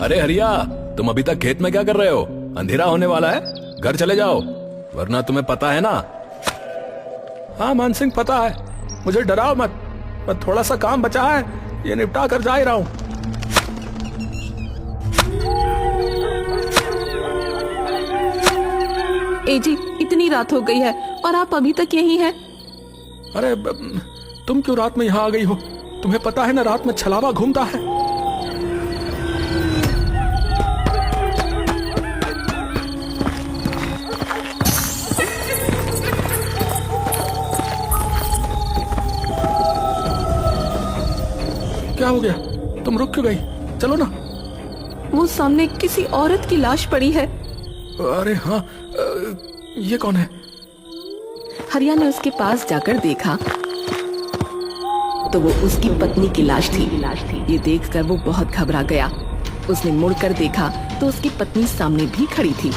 अरे हरिया, तुम अभी तक खेत में क्या कर रहे हो? अंधेरा होने वाला है, घर चले जाओ, वरना तुम्हें पता है ना। हाँ मानसिंह, पता है, मुझे डराओ मत। मैं थोड़ा सा काम बचा है, ये निपटा कर जा ही रहा हूं। ए जी, इतनी रात हो गई है और आप अभी तक यहीं हैं? अरे तुम क्यों रात में यहाँ आ गई हो? तुम्हें पता है ना, रात में छलावा घूमता है। क्या हो गया? तुम रुक क्यों गई? चलो ना। वो सामने किसी औरत की लाश पड़ी है। अरे हाँ, ये कौन है? हरिया ने उसके पास जाकर देखा तो वो उसकी पत्नी की लाश थी। ये देखकर वो बहुत घबरा गया। उसने मुड़कर देखा तो उसकी पत्नी सामने भी खड़ी थी।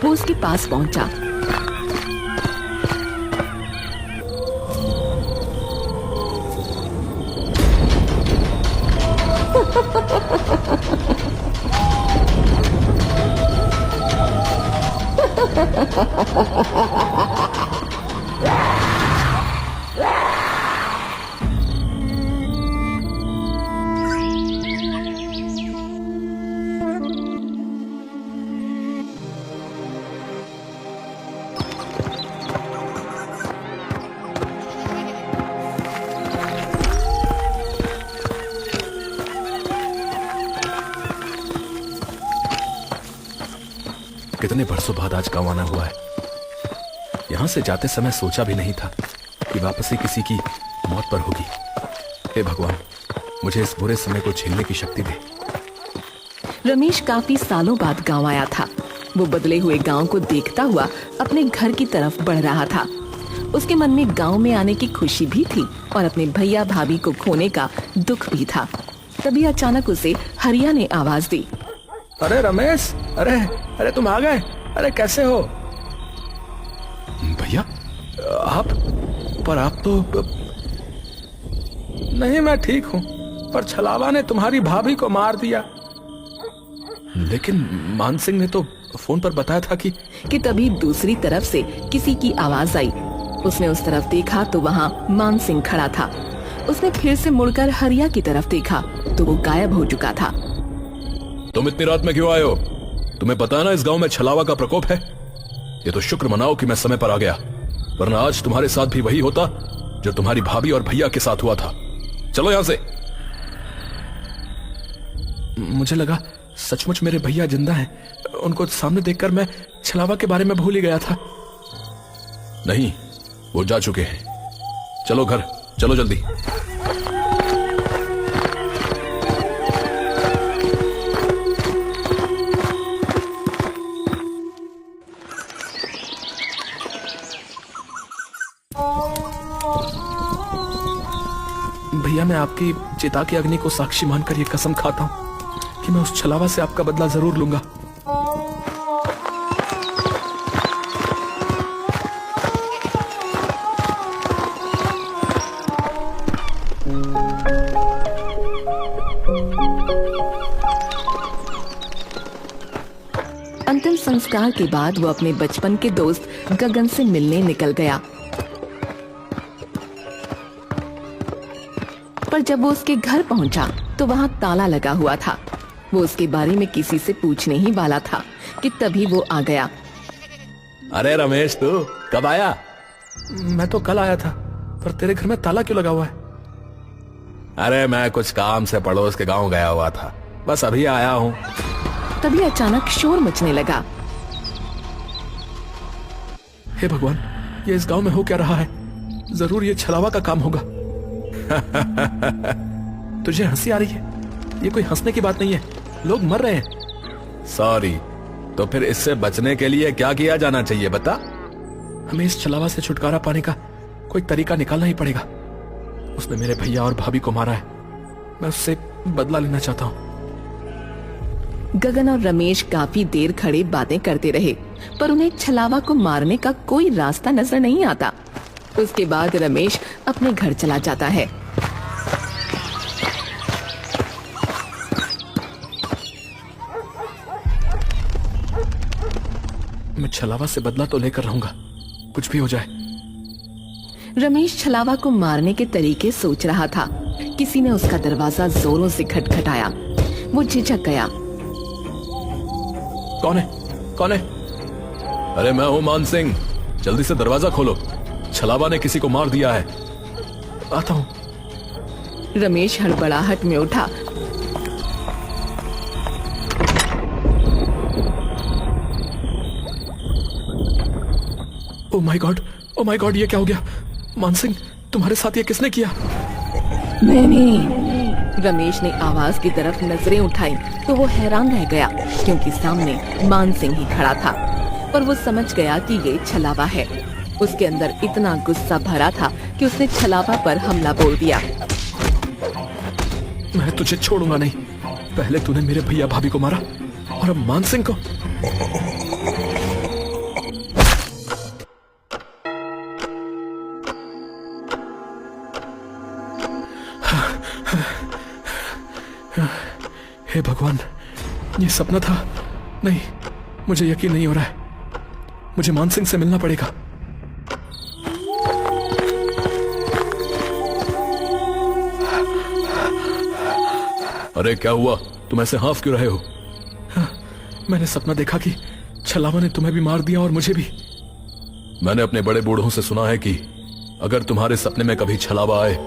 वो उसके पास पहुंचा। कितने बरसों बाद आज गांव आना हुआ है। यहां से जाते समय सोचा भी नहीं था कि वापसी किसी की मौत पर होगी। हे भगवान, मुझे इस बुरे समय को झेलने की शक्ति दे। रमेश काफी सालों बाद गांव आया था। वो बदले हुए गांव को देखता हुआ अपने घर की तरफ बढ़ रहा था। उसके मन में गांव में आने की खुशी भी थी और अपने भैया भाभी को खोने का दुख भी था। तभी अचानक उसे हरिया ने आवाज दी। अरे रमेश, अरे तुम आ गए। अरे कैसे हो? भैया आप? पर आप तो नहीं, मैं ठीक हूँ, पर छलावा ने तुम्हारी भाभी को मार दिया। लेकिन मानसिंह ने तो फोन पर बताया था कि तभी दूसरी तरफ से किसी की आवाज आई। उसने उस तरफ देखा तो वहाँ मानसिंह खड़ा था। उसने फिर से मुड़कर हरिया की तरफ देखा तो वो गायब हो चुका था। तुम इतनी रात में क्यों आए हो? तुम्हें पता है ना इस गांव में छलावा का प्रकोप है। ये तो शुक्र मनाओ कि मैं समय पर आ गया, वरना आज तुम्हारे साथ भी वही होता जो तुम्हारी भाभी और भैया के साथ हुआ था। चलो यहां से। मुझे लगा सचमुच मेरे भैया जिंदा हैं। उनको सामने देखकर मैं छलावा के बारे में भूल ही गया था। नहीं, वो जा चुके हैं। चलो घर, चलो जल्दी। भैया, मैं आपकी चिता की अग्नि को साक्षी मानकर ये कसम खाता हूं कि मैं उस छलावा से आपका बदला जरूर लूंगा। अंतिम संस्कार के बाद वो अपने बचपन के दोस्त गगन से मिलने निकल गया। पर जब वो उसके घर पहुंचा तो वहाँ ताला लगा हुआ था। वो उसके बारे में किसी से पूछने ही वाला था कि तभी वो आ गया। अरे रमेश, तू कब आया? मैं तो कल आया था, पर तेरे घर में ताला क्यों लगा हुआ है? अरे मैं कुछ काम से पड़ोस के गांव गया हुआ था, बस अभी आया हूँ। तभी अचानक शोर मचने लगा। हे भगवान, ये इस गांव में हो क्या रहा है? जरूर ये छलावा का काम होगा। तुझे हंसी आ रही है? ये कोई हंसने की बात नहीं है, लोग मर रहे हैं। सॉरी, तो फिर इससे बचने के लिए क्या किया जाना चाहिए बता? हमें इस छलावा से छुटकारा पाने का कोई तरीका निकालना ही पड़ेगा। उसने मेरे भैया और भाभी को मारा है, मैं उससे बदला लेना चाहता हूँ। गगन और रमेश काफी देर खड़े बातें करते रहे, पर उन्हें छलावा को मारने का कोई रास्ता नजर नहीं आता। उसके बाद रमेश अपने घर चला जाता है। मैं छलावा से बदला तो लेकर रहूंगा, कुछ भी हो जाए। रमेश छलावा को मारने के तरीके सोच रहा था। किसी ने उसका दरवाजा जोरों से खटखटाया। वो झिझक गया। कौन है? कौन है? अरे मैं हूं मान सिंह, जल्दी से दरवाजा खोलो, छलावा ने किसी को मार दिया है। आता हूं। रमेश हड़बड़ाहट में उठा। Oh my God, oh my God, ये क्या हो गया? मान सिंह, तुम्हारे साथ ये किसने किया? मैंने। रमेश ने आवाज की तरफ नजरें उठाई तो वो हैरान रह गया, क्योंकि सामने मान सिंह ही खड़ा था। पर वो समझ गया कि ये छलावा है। उसके अंदर इतना गुस्सा भरा था कि उसने छलावा पर हमला बोल दिया। मैं तुझे छोड़ूंगा नहीं। पहले तूने मेरे भैया भाभी को मारा और अब मान सिंह को। हे भगवान, ये सपना था? नहीं, मुझे यकीन नहीं हो रहा है। मुझे मान सिंह से मिलना पड़ेगा। अरे क्या हुआ? तुम ऐसे हाफ क्यों रहे हो? मैंने सपना देखा कि छलावा ने तुम्हें भी मार दिया और मुझे भी। मैंने अपने बड़े बूढ़ों से सुना है कि अगर तुम्हारे सपने में कभी छलावा आए,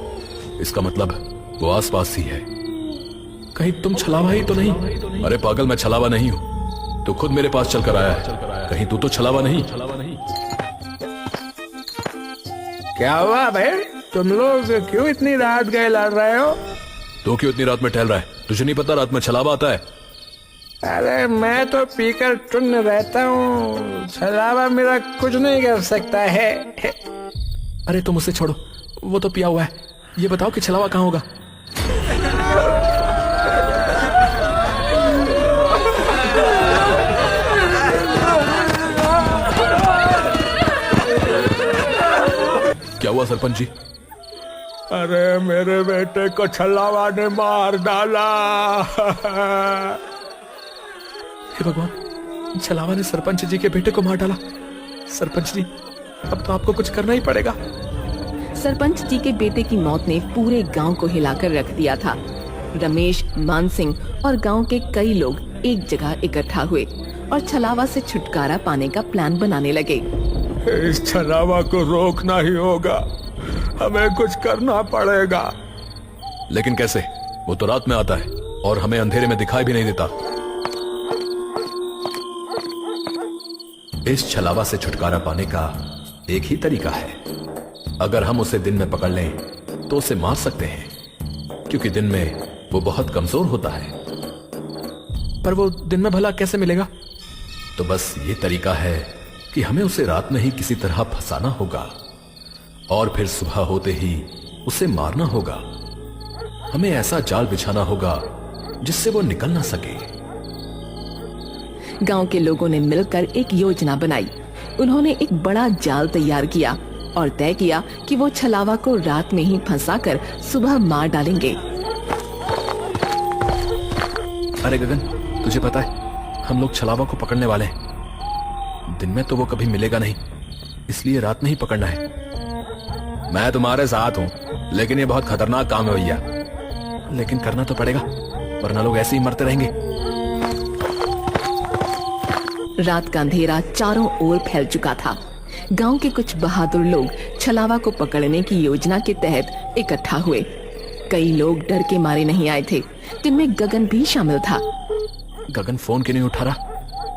इसका मतलब वो आसपास ही है। कहीं तुम छलावा ही तो नहीं? अरे पागल, मैं छलावा नहीं हूं। तू खुद मेरे पास चलकर आया है। कहीं तू तो छलावा नहीं? क्या हुआ भाई? तुम लोग क्यों इतनी रात गए लड़ रहे हो? तू क्यों इतनी रात में टहल रहा है? तुझे नहीं पता रात में छलावा आता है? अरे मैं तो पीकर टुन्न रहता हूँ, छलावा मेरा कुछ नहीं कर सकता है। अरे तुम उसे छोड़ो, वो तो पिया हुआ है। ये बताओ कि छलावा कहाँ होगा? क्या हुआ सरपंच जी? अरे मेरे बेटे को छलावा ने मार डाला। हे भगवान, छलावा ने सरपंच जी के बेटे को मार डाला। सरपंच जी, अब तो आपको कुछ करना ही पड़ेगा। सरपंच जी के बेटे की मौत ने पूरे गांव को हिलाकर रख दिया था। रमेश, मान सिंह और गांव के कई लोग एक जगह इकट्ठा हुए और छलावा से छुटकारा पाने का प्लान बनाने लगे। इस छलावा को रोकना ही होगा, हमें कुछ करना पड़ेगा। लेकिन कैसे? वो तो रात में आता है और हमें अंधेरे में दिखाई भी नहीं देता। इस छलावा से छुटकारा पाने का एक ही तरीका है। अगर हम उसे दिन में पकड़ लें तो उसे मार सकते हैं, क्योंकि दिन में वो बहुत कमजोर होता है। पर वो दिन में भला कैसे मिलेगा? तो बस ये तरीका है कि हमें उसे रात में ही किसी तरह फंसाना होगा और फिर सुबह होते ही उसे मारना होगा। हमें ऐसा जाल बिछाना होगा जिससे वो निकल ना सके। गांव के लोगों ने मिलकर एक योजना बनाई। उन्होंने एक बड़ा जाल तैयार किया और तय किया कि वो छलावा को रात में ही फंसाकर सुबह मार डालेंगे। अरे गगन, तुझे पता है हम लोग छलावा को पकड़ने वाले हैं। दिन में तो वो कभी मिलेगा नहीं, इसलिए रात में ही पकड़ना है। मैं तुम्हारे साथ हूं, लेकिन ये बहुत खतरनाक काम है भैया। लेकिन करना तो पड़ेगा, वरना लोग ऐसे ही मरते रहेंगे। रात का अंधेरा चारों ओर फैल चुका था। गांव के कुछ बहादुर लोग छलावा को पकड़ने की योजना के तहत इकट्ठा हुए। कई लोग डर के मारे नहीं आए थे, जिनमें गगन भी शामिल था। गगन फोन क्यों नहीं उठा रहा?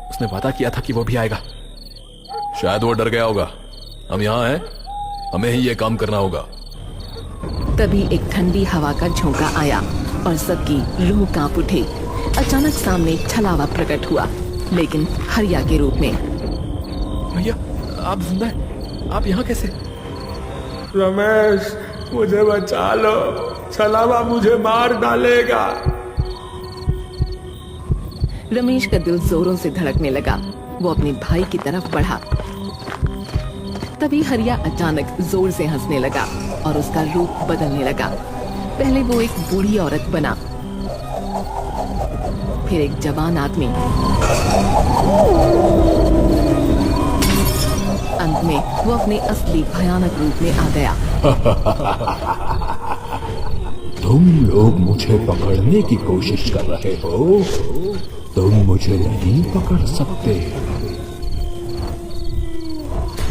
उसने वादा किया था कि वो भी आएगा। शायद वो डर गया होगा। हम यहाँ हैं, हमें ही ये काम करना होगा। तभी एक ठंडी हवा का झोंका आया और सबकी रूह कांप उठी। अचानक सामने छलावा प्रकट हुआ, लेकिन हरिया के रूप में। भैया, आप जिंदा हैं? आप यहाँ कैसे? रमेश, मुझे बचा लो, छलावा मुझे मार डालेगा। रमेश का दिल जोरों से धड़कने लगा। वो अपने भाई की तरफ बढ़ा। तभी हरिया अचानक जोर से हंसने लगा और उसका रूप बदलने लगा। पहले वो एक बूढ़ी औरत बना, फिर एक जवान आदमी, वो अपने असली भयानक रूप में आ गया। तुम लोग मुझे पकड़ने की कोशिश कर रहे हो, तुम मुझे नहीं पकड़ सकते।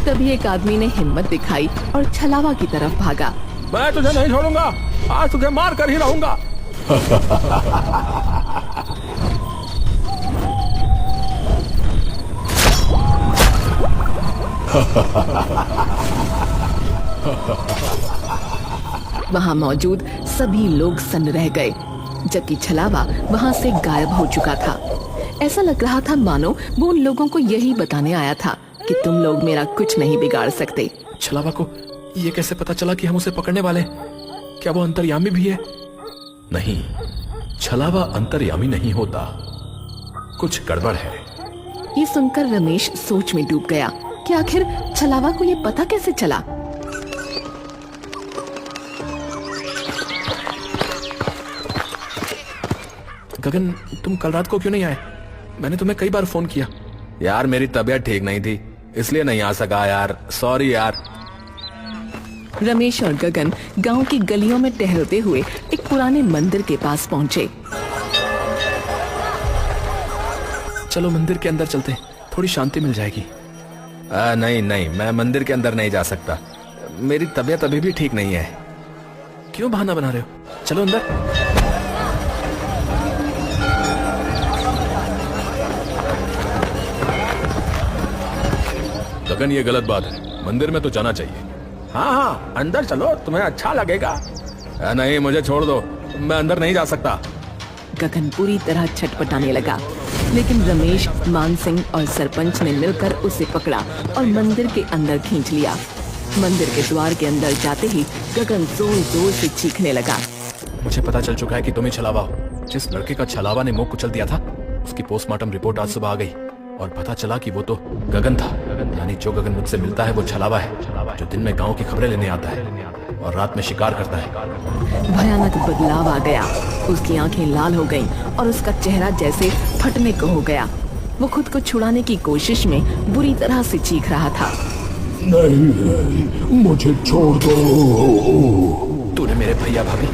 तभी एक आदमी ने हिम्मत दिखाई और छलावा की तरफ भागा। मैं तुझे नहीं छोड़ूंगा, आज तुझे मार कर ही रहूंगा। वहां मौजूद सभी लोग सन्न रह गए, जबकि छलावा वहां से गायब हो चुका था। ऐसा लग रहा था मानो वो उन लोगों को यही बताने आया था कि तुम लोग मेरा कुछ नहीं बिगाड़ सकते। छलावा को ये कैसे पता चला कि हम उसे पकड़ने वाले हैं? क्या वो अंतर्यामी भी है? नहीं, छलावा अंतर्यामी नहीं होता, कुछ गड़बड़ है। ये सुनकर रमेश सोच में डूब गया कि आखिर छलावा को ये पता कैसे चला। गगन, तुम कल रात को क्यों नहीं आए? मैंने तुम्हें कई बार फोन किया। यार मेरी तबीयत ठीक नहीं थी, इसलिए नहीं आ सका यार, सॉरी यार। रमेश और गगन गांव की गलियों में टहलते हुए एक पुराने मंदिर के पास पहुंचे। चलो मंदिर के अंदर चलते, थोड़ी शांति मिल जाएगी। नहीं नहीं, मैं मंदिर के अंदर नहीं जा सकता, मेरी तबीयत अभी भी ठीक नहीं है। क्यों बहाना बना रहे हो? चलो अंदर। गगन, ये गलत बात है, मंदिर में तो जाना चाहिए। हाँ हाँ, अंदर चलो, तुम्हें अच्छा लगेगा। नहीं, मुझे छोड़ दो, मैं अंदर नहीं जा सकता। गगन पूरी तरह छटपटाने लगा, लेकिन रमेश, मान सिंह और सरपंच ने मिलकर उसे पकड़ा और मंदिर के अंदर खींच लिया। मंदिर के द्वार के अंदर जाते ही गगन जोर जोर से चीखने लगा। मुझे पता चल चुका है कि तुम ही छलावा हो। जिस लड़के का छलावा ने मुंह कुचल दिया था, उसकी पोस्टमार्टम रिपोर्ट आज सुबह आ गई और पता चला कि वो तो गगन था। यानी जो गगन मुझसे मिलता है वो छलावा है, जो दिन में गांव की खबरें लेने आता है और रात में शिकार करता है। भयानक बदलाव आ गया, उसकी आंखें लाल हो गईं और उसका चेहरा जैसे फटने को हो गया। वो खुद को छुड़ाने की कोशिश में बुरी तरह से चीख रहा था। नहीं, मुझे छोड़ दो। तूने मेरे भैया, भाभी,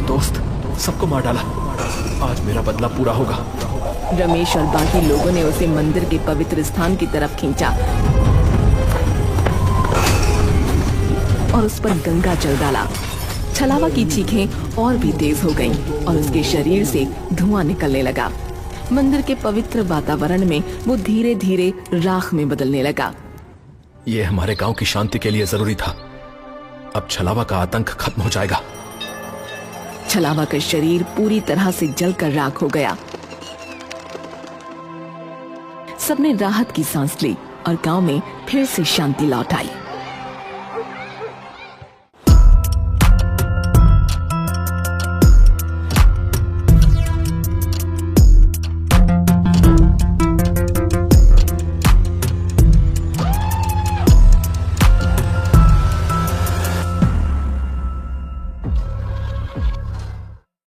दोस्त सबको मार डाला, आज मेरा बदला पूरा होगा। रमेश और बाकी लोगों ने उसे मंदिर के पवित्र स्थान की तरफ खींचा और उस पर गंगा जल डाला। छलावा की चीखें और भी तेज हो गईं और उसके शरीर से धुआं निकलने लगा। मंदिर के पवित्र वातावरण में वो धीरे धीरे राख में बदलने लगा। ये हमारे गांव की शांति के लिए जरूरी था। अब छलावा का आतंक खत्म हो जाएगा। छलावा का शरीर पूरी तरह से जलकर राख हो गया। सबने राहत की सांस ली और गांव में फिर से शांति लौट आई।